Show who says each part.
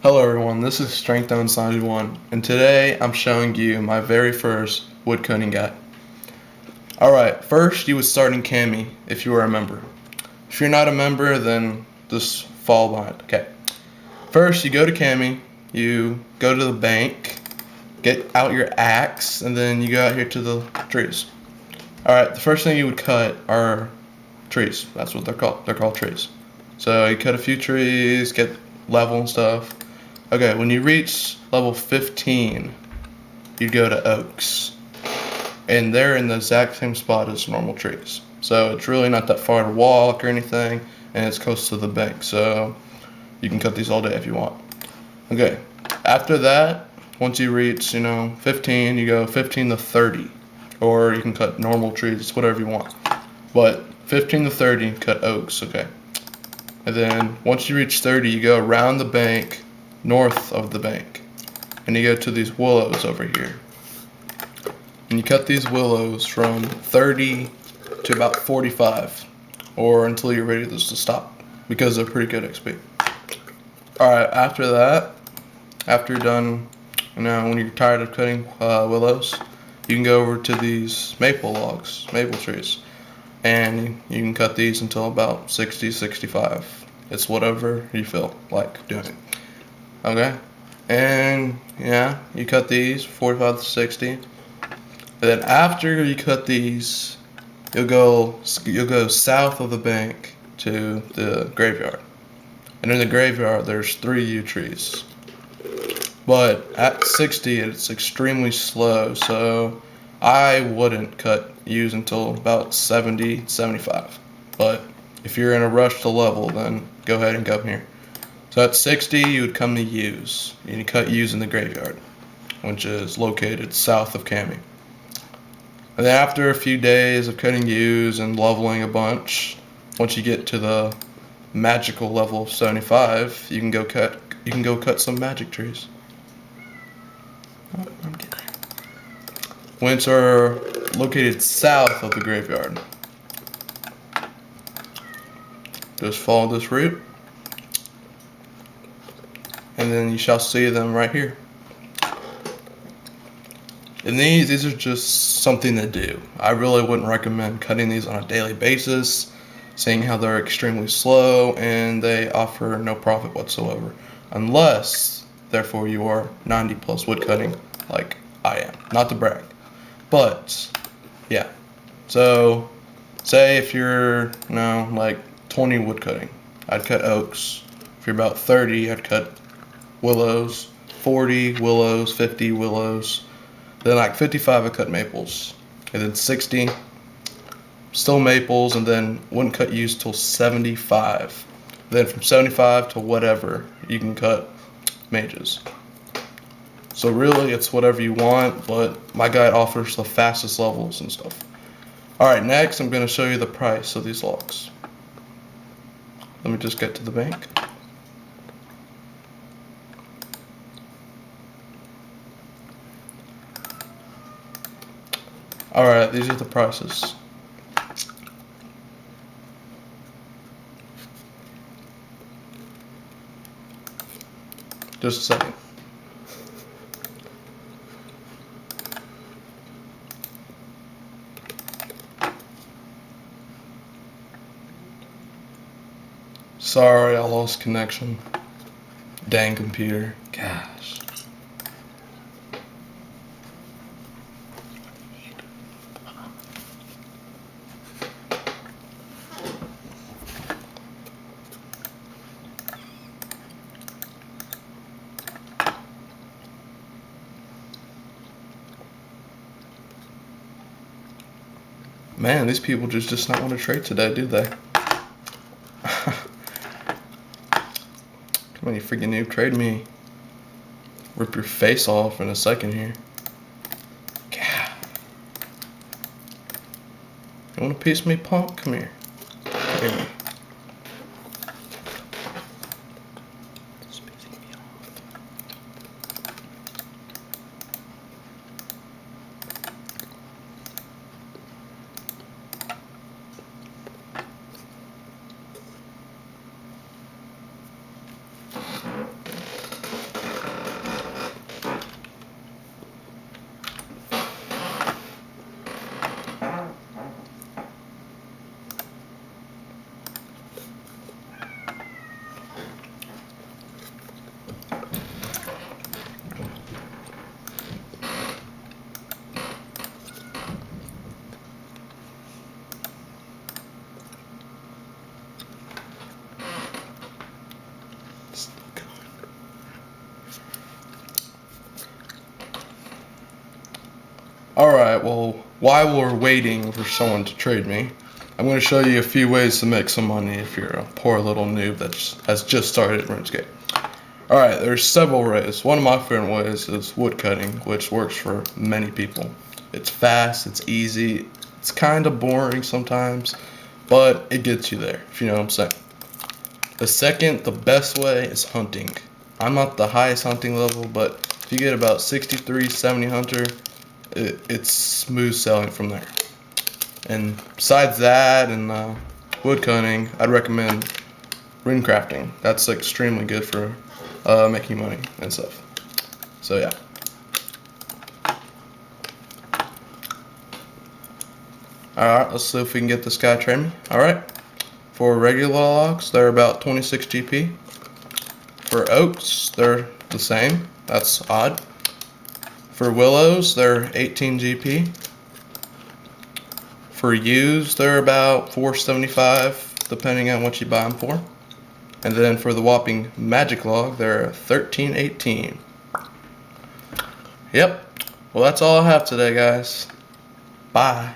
Speaker 1: Hello everyone, this is Strength 91, and today I'm showing you my very first woodcutting guide. Alright, first you would start in Cami, if you were a member. If you're not a member, then just fall behind. Okay. First, you go to Cami, you go to the bank, get out your axe, and then you go out here to the trees. Alright, the first thing you would cut are trees. That's what they're called. They're called trees. So you cut a few trees, get level and stuff. Okay, when you reach level 15, you go to oaks. And they're in the exact same spot as normal trees. So it's really not that far to walk or anything, and it's close to the bank. So you can cut these all day if you want. Okay, after that, once you reach, 15, you go 15 to 30. Or you can cut normal trees, whatever you want. But 15 to 30, cut oaks, okay. And then once you reach 30, you go around the bank, north of the bank. And you go to these willows over here. And you cut these willows from 30 to about 45. Or until you're ready to stop. Because they're pretty good XP. Alright, after that, after you're done, when you're tired of cutting willows, you can go over to these maple trees. And you can cut these until about 60, 65. It's whatever you feel like doing. Okay? And yeah, you cut these 45 to 60. And then after you cut these, you'll go south of the bank to the graveyard. And in the graveyard, there's 3 yew trees. But at 60, it's extremely slow, so I wouldn't cut yews until about 70, 75. But if you're in a rush to level, then go ahead and come here. So at 60, you would come to yews. You cut yews in the graveyard, which is located south of Cami. And then after a few days of cutting yews and leveling a bunch, once you get to the magical level of 75, you can go cut some magic trees. Which are located south of the graveyard. Just follow this route, and then you shall see them right here. And these are just something to do. I really wouldn't recommend cutting these on a daily basis, seeing how they're extremely slow and they offer no profit whatsoever. Unless, therefore, you are 90 plus woodcutting like I am. Not to brag. But, yeah. So, say if you're, like 20 woodcutting, I'd cut oaks. If you're about 30, I'd cut willows. 40 willows, 50 willows. Then like 55, I cut maples. And then 60, still maples, and then wouldn't cut yews till 75. Then from 75 to whatever, you can cut mages. So really, it's whatever you want, but my guide offers the fastest levels and stuff. Alright, next I'm going to show you the price of these logs. Let me just get to the bank. Alright, these are the prices. Just a second. Sorry, I lost connection. Dang computer. Gosh. Man, these people just not want to trade today, do they? Come on, you freaking noob, trade me. Rip your face off in a second here. God. You want a piece of me, punk? Come here. Come here. It's pissing me off. Alright, well, while we're waiting for someone to trade me, I'm going to show you a few ways to make some money if you're a poor little noob that has just started RuneScape. Alright, there's several ways. One of my favorite ways is woodcutting, which works for many people. It's fast, it's easy, it's kind of boring sometimes, but it gets you there, if you know what I'm saying. The second, the best way, is hunting. I'm not the highest hunting level, but if you get about 63, 70 hunter, it's smooth sailing from there. And besides that and woodcutting, I'd recommend runecrafting. That's extremely good for making money and stuff. So yeah. Alright, let's see if we can get this guy to trade me. Alright. For regular logs, they're about 26 GP. For oaks, they're the same. That's odd. For willows, they're 18 GP. For yews, they're about 475, depending on what you buy them for. And then for the whopping magic log, they're 1318. Yep. Well, that's all I have today, guys. Bye.